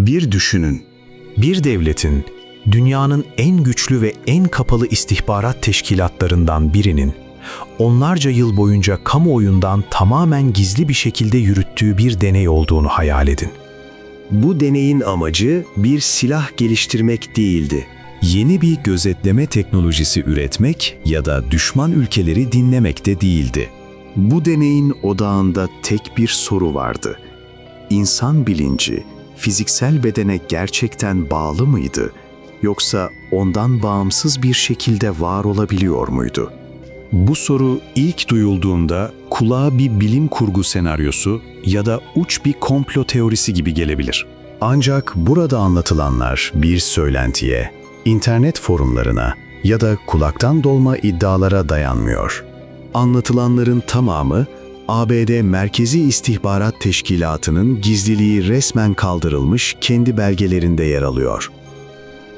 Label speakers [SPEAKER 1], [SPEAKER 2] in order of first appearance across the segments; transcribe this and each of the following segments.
[SPEAKER 1] Bir düşünün.
[SPEAKER 2] Bir devletin, dünyanın en güçlü ve en kapalı istihbarat teşkilatlarından birinin, onlarca yıl boyunca kamuoyundan tamamen gizli bir şekilde yürüttüğü bir deney olduğunu hayal edin.
[SPEAKER 3] Bu deneyin amacı bir silah geliştirmek değildi.
[SPEAKER 4] Yeni bir gözetleme teknolojisi üretmek ya da düşman ülkeleri dinlemek de değildi.
[SPEAKER 1] Bu deneyin odağında tek bir soru vardı. İnsan bilinci, fiziksel bedene gerçekten bağlı mıydı? Yoksa ondan bağımsız bir şekilde var olabiliyor muydu?
[SPEAKER 4] Bu soru ilk duyulduğunda kulağa bir bilim kurgu senaryosu ya da uç bir komplo teorisi gibi gelebilir.
[SPEAKER 1] Ancak burada anlatılanlar bir söylentiye, internet forumlarına ya da kulaktan dolma iddialara dayanmıyor. Anlatılanların tamamı, ABD Merkezi İstihbarat Teşkilatı'nın gizliliği resmen kaldırılmış kendi belgelerinde yer alıyor.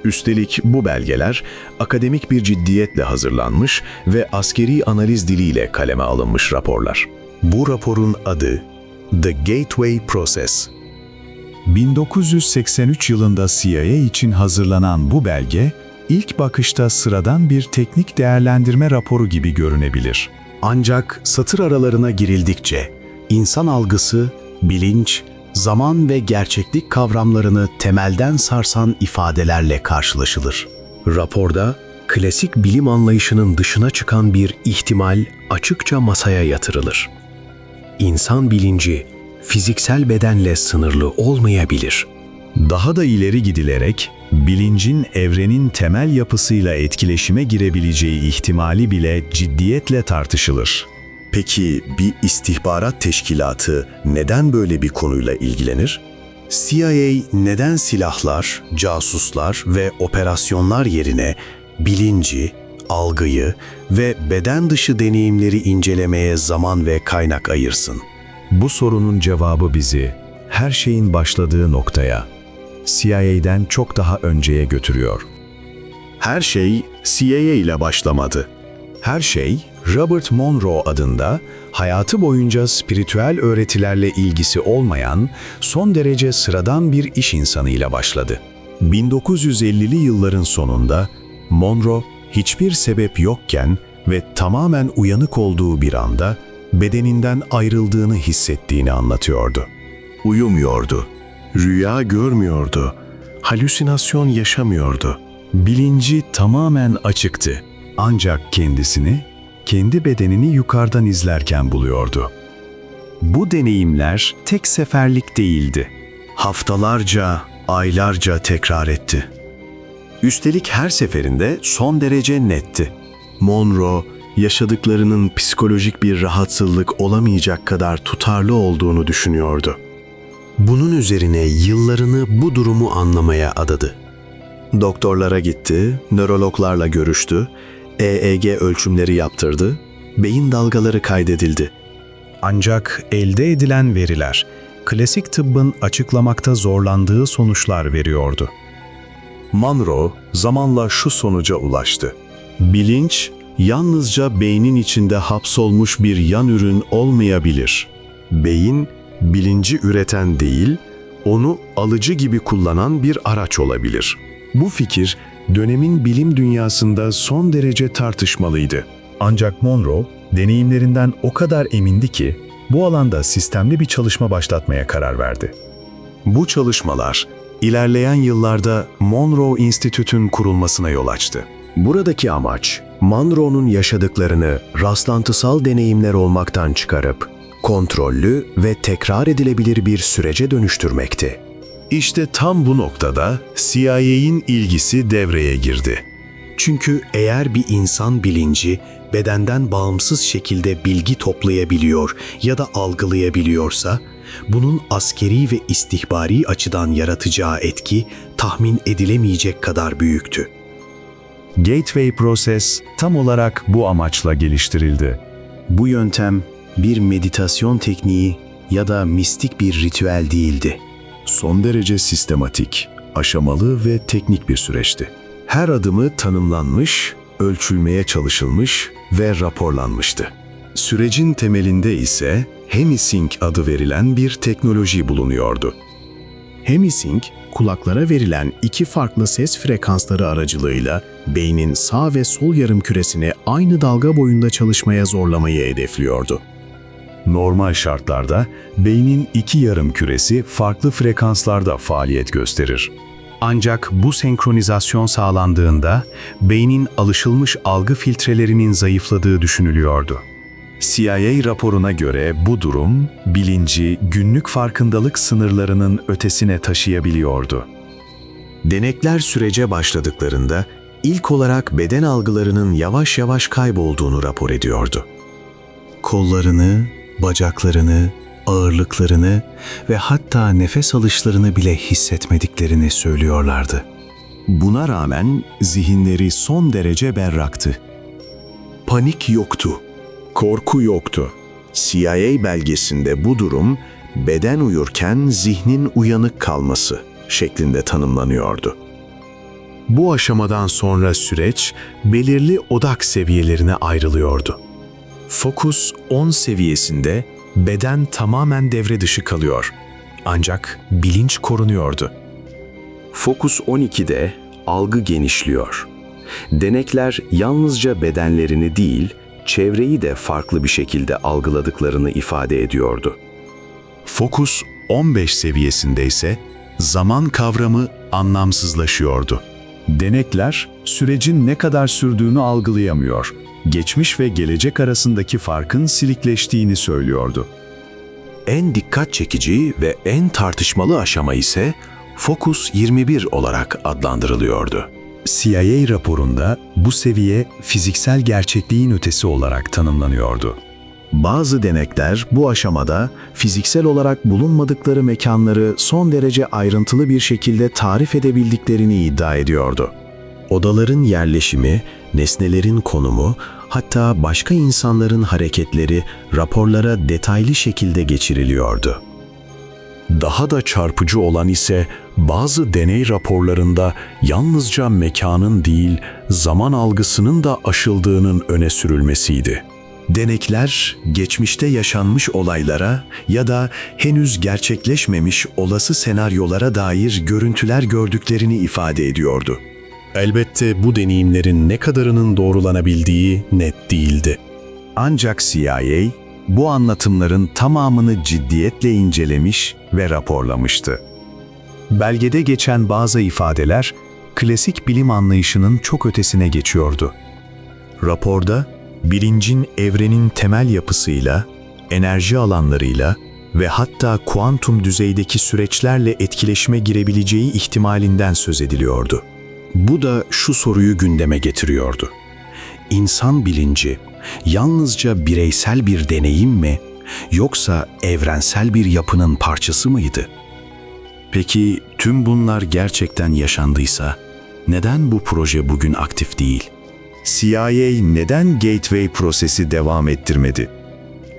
[SPEAKER 1] Üstelik bu belgeler akademik bir ciddiyetle hazırlanmış ve askeri analiz diliyle kaleme alınmış raporlar. Bu raporun adı The Gateway Process.
[SPEAKER 5] 1983 yılında CIA için hazırlanan bu belge, ilk bakışta sıradan bir teknik değerlendirme raporu gibi görünebilir.
[SPEAKER 2] Ancak satır aralarına girildikçe, insan algısı, bilinç, zaman ve gerçeklik kavramlarını temelden sarsan ifadelerle karşılaşılır. Raporda, klasik bilim anlayışının dışına çıkan bir ihtimal açıkça masaya yatırılır. İnsan bilinci, fiziksel bedenle sınırlı olmayabilir.
[SPEAKER 5] Daha da ileri gidilerek, bilincin evrenin temel yapısıyla etkileşime girebileceği ihtimali bile ciddiyetle tartışılır.
[SPEAKER 1] Peki bir istihbarat teşkilatı neden böyle bir konuyla ilgilenir? CIA neden silahlar, casuslar ve operasyonlar yerine bilinci, algıyı ve beden dışı deneyimleri incelemeye zaman ve kaynak ayırsın?
[SPEAKER 5] Bu sorunun cevabı bizi, her şeyin başladığı noktaya, CIA'den çok daha önceye götürüyor.
[SPEAKER 1] Her şey CIA ile başlamadı.
[SPEAKER 5] Her şey, Robert Monroe adında hayatı boyunca spiritüel öğretilerle ilgisi olmayan, son derece sıradan bir iş insanıyla başladı. 1950'li yılların sonunda Monroe hiçbir sebep yokken ve tamamen uyanık olduğu bir anda bedeninden ayrıldığını hissettiğini anlatıyordu.
[SPEAKER 1] Uyumuyordu, rüya görmüyordu, halüsinasyon yaşamıyordu.
[SPEAKER 5] Bilinci tamamen açıktı. Ancak kendisini, kendi bedenini yukarıdan izlerken buluyordu.
[SPEAKER 1] Bu deneyimler tek seferlik değildi. Haftalarca, aylarca tekrar etti. Üstelik her seferinde son derece netti. Monroe, yaşadıklarının psikolojik bir rahatsızlık olamayacak kadar tutarlı olduğunu düşünüyordu.
[SPEAKER 2] Bunun üzerine yıllarını bu durumu anlamaya adadı.
[SPEAKER 1] Doktorlara gitti, nörologlarla görüştü, EEG ölçümleri yaptırdı, beyin dalgaları kaydedildi.
[SPEAKER 4] Ancak elde edilen veriler, klasik tıbbın açıklamakta zorlandığı sonuçlar veriyordu.
[SPEAKER 1] Monroe zamanla şu sonuca ulaştı. Bilinç, yalnızca beynin içinde hapsolmuş bir yan ürün olmayabilir. Beyin, bilinci üreten değil, onu alıcı gibi kullanan bir araç olabilir. Bu fikir, dönemin bilim dünyasında son derece tartışmalıydı.
[SPEAKER 5] Ancak Monroe, deneyimlerinden o kadar emindi ki, bu alanda sistemli bir çalışma başlatmaya karar verdi.
[SPEAKER 1] Bu çalışmalar, ilerleyen yıllarda Monroe Institute'ün kurulmasına yol açtı. Buradaki amaç, Monroe'nun yaşadıklarını rastlantısal deneyimler olmaktan çıkarıp, kontrollü ve tekrar edilebilir bir sürece dönüştürmekti. İşte tam bu noktada CIA'in ilgisi devreye girdi.
[SPEAKER 2] Çünkü eğer bir insan bilinci bedenden bağımsız şekilde bilgi toplayabiliyor ya da algılayabiliyorsa, bunun askeri ve istihbari açıdan yaratacağı etki tahmin edilemeyecek kadar büyüktü.
[SPEAKER 5] Gateway Process tam olarak bu amaçla geliştirildi.
[SPEAKER 2] Bu yöntem bir meditasyon tekniği ya da mistik bir ritüel değildi.
[SPEAKER 1] Son derece sistematik, aşamalı ve teknik bir süreçti. Her adımı tanımlanmış, ölçülmeye çalışılmış ve raporlanmıştı. Sürecin temelinde ise HemiSync adı verilen bir teknoloji bulunuyordu.
[SPEAKER 2] Hemisync, kulaklara verilen iki farklı ses frekansları aracılığıyla beynin sağ ve sol yarımküresini aynı dalga boyunda çalışmaya zorlamayı hedefliyordu.
[SPEAKER 5] Normal şartlarda beynin iki yarım küresi farklı frekanslarda faaliyet gösterir. Ancak bu senkronizasyon sağlandığında beynin alışılmış algı filtrelerinin zayıfladığı düşünülüyordu. CIA raporuna göre bu durum, bilinci günlük farkındalık sınırlarının ötesine taşıyabiliyordu.
[SPEAKER 2] Denekler sürece başladıklarında ilk olarak beden algılarının yavaş yavaş kaybolduğunu rapor ediyordu. Kollarını, bacaklarını, ağırlıklarını ve hatta nefes alışlarını bile hissetmediklerini söylüyorlardı.
[SPEAKER 5] Buna rağmen zihinleri son derece berraktı.
[SPEAKER 2] Panik yoktu, korku yoktu. CIA belgesinde bu durum, beden uyurken zihnin uyanık kalması şeklinde tanımlanıyordu. Bu aşamadan sonra süreç belirli odak seviyelerine ayrılıyordu. Fokus 10 seviyesinde beden tamamen devre dışı kalıyor. Ancak bilinç korunuyordu.
[SPEAKER 3] Fokus 12'de algı genişliyor. Denekler yalnızca bedenlerini değil, çevreyi de farklı bir şekilde algıladıklarını ifade ediyordu.
[SPEAKER 5] Fokus 15 seviyesinde ise zaman kavramı anlamsızlaşıyordu. Denekler sürecin ne kadar sürdüğünü algılayamıyor, geçmiş ve gelecek arasındaki farkın silikleştiğini söylüyordu.
[SPEAKER 2] En dikkat çekici ve en tartışmalı aşama ise Fokus 21 olarak adlandırılıyordu.
[SPEAKER 5] CIA raporunda bu seviye fiziksel gerçekliğin ötesi olarak tanımlanıyordu.
[SPEAKER 1] Bazı denekler bu aşamada fiziksel olarak bulunmadıkları mekanları son derece ayrıntılı bir şekilde tarif edebildiklerini iddia ediyordu. Odaların yerleşimi, nesnelerin konumu, hatta başka insanların hareketleri raporlara detaylı şekilde geçiriliyordu.
[SPEAKER 5] Daha da çarpıcı olan ise bazı deney raporlarında yalnızca mekanın değil, zaman algısının da aşıldığının öne sürülmesiydi.
[SPEAKER 1] Denekler, geçmişte yaşanmış olaylara ya da henüz gerçekleşmemiş olası senaryolara dair görüntüler gördüklerini ifade ediyordu.
[SPEAKER 2] Elbette bu deneyimlerin ne kadarının doğrulanabildiği net değildi.
[SPEAKER 1] Ancak CIA, bu anlatımların tamamını ciddiyetle incelemiş ve raporlamıştı. Belgede geçen bazı ifadeler, klasik bilim anlayışının çok ötesine geçiyordu. Raporda, bilincin evrenin temel yapısıyla, enerji alanlarıyla ve hatta kuantum düzeydeki süreçlerle etkileşime girebileceği ihtimalinden söz ediliyordu. Bu da şu soruyu gündeme getiriyordu. İnsan bilinci yalnızca bireysel bir deneyim mi, yoksa evrensel bir yapının parçası mıydı? Peki tüm bunlar gerçekten yaşandıysa, neden bu proje bugün aktif değil? CIA neden Gateway prosesi devam ettirmedi?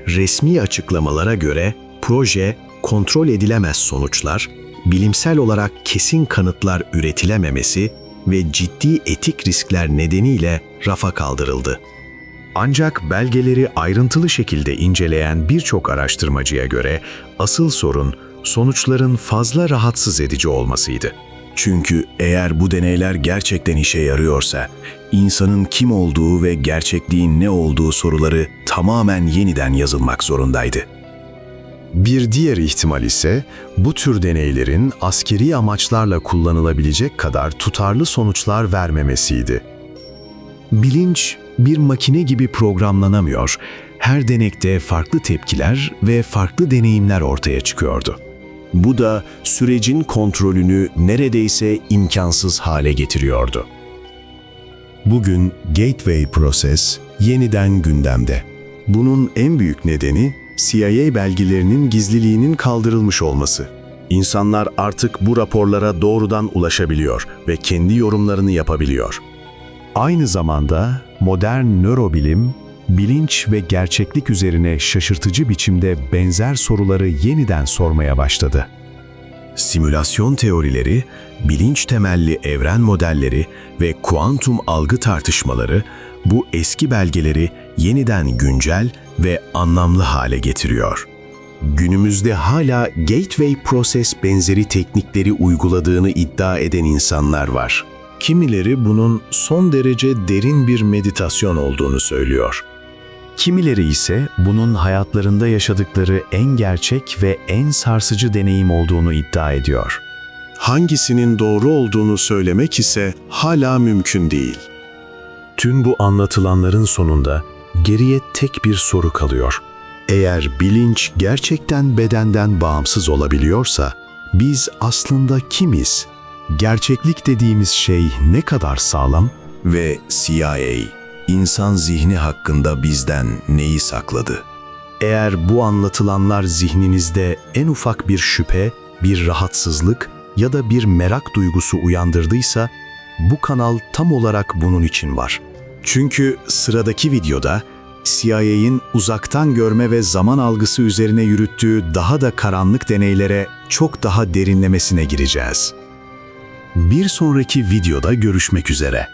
[SPEAKER 1] Resmi açıklamalara göre proje kontrol edilemez sonuçlar, bilimsel olarak kesin kanıtlar üretilememesi ve ciddi etik riskler nedeniyle rafa kaldırıldı. Ancak belgeleri ayrıntılı şekilde inceleyen birçok araştırmacıya göre asıl sorun sonuçların fazla rahatsız edici olmasıydı. Çünkü eğer bu deneyler gerçekten işe yarıyorsa, insanın kim olduğu ve gerçekliğin ne olduğu soruları tamamen yeniden yazılmak zorundaydı.
[SPEAKER 5] Bir diğer ihtimal ise bu tür deneylerin askeri amaçlarla kullanılabilecek kadar tutarlı sonuçlar vermemesiydi.
[SPEAKER 1] Bilinç bir makine gibi programlanamıyor. Her denekte farklı tepkiler ve farklı deneyimler ortaya çıkıyordu. Bu da sürecin kontrolünü neredeyse imkansız hale getiriyordu.
[SPEAKER 5] Bugün Gateway Proses yeniden gündemde.
[SPEAKER 1] Bunun en büyük nedeni CIA belgelerinin gizliliğinin kaldırılmış olması. İnsanlar artık bu raporlara doğrudan ulaşabiliyor ve kendi yorumlarını yapabiliyor.
[SPEAKER 5] Aynı zamanda modern nörobilim, bilinç ve gerçeklik üzerine şaşırtıcı biçimde benzer soruları yeniden sormaya başladı.
[SPEAKER 2] Simülasyon teorileri, bilinç temelli evren modelleri ve kuantum algı tartışmaları bu eski belgeleri yeniden güncel ve anlamlı hale getiriyor. Günümüzde hala gateway proses benzeri teknikleri uyguladığını iddia eden insanlar var.
[SPEAKER 1] Kimileri bunun son derece derin bir meditasyon olduğunu söylüyor.
[SPEAKER 5] Kimileri ise bunun hayatlarında yaşadıkları en gerçek ve en sarsıcı deneyim olduğunu iddia ediyor.
[SPEAKER 1] Hangisinin doğru olduğunu söylemek ise hala mümkün değil.
[SPEAKER 2] Tüm bu anlatılanların sonunda geriye tek bir soru kalıyor. Eğer bilinç gerçekten bedenden bağımsız olabiliyorsa, biz aslında kimiz?
[SPEAKER 5] Gerçeklik dediğimiz şey ne kadar sağlam?
[SPEAKER 1] Ve CIA, insan zihni hakkında bizden neyi sakladı?
[SPEAKER 2] Eğer bu anlatılanlar zihninizde en ufak bir şüphe, bir rahatsızlık ya da bir merak duygusu uyandırdıysa, bu kanal tam olarak bunun için var.
[SPEAKER 1] Çünkü sıradaki videoda CIA'in uzaktan görme ve zaman algısı üzerine yürüttüğü daha da karanlık deneylere çok daha derinlemesine gireceğiz.
[SPEAKER 2] Bir sonraki videoda görüşmek üzere.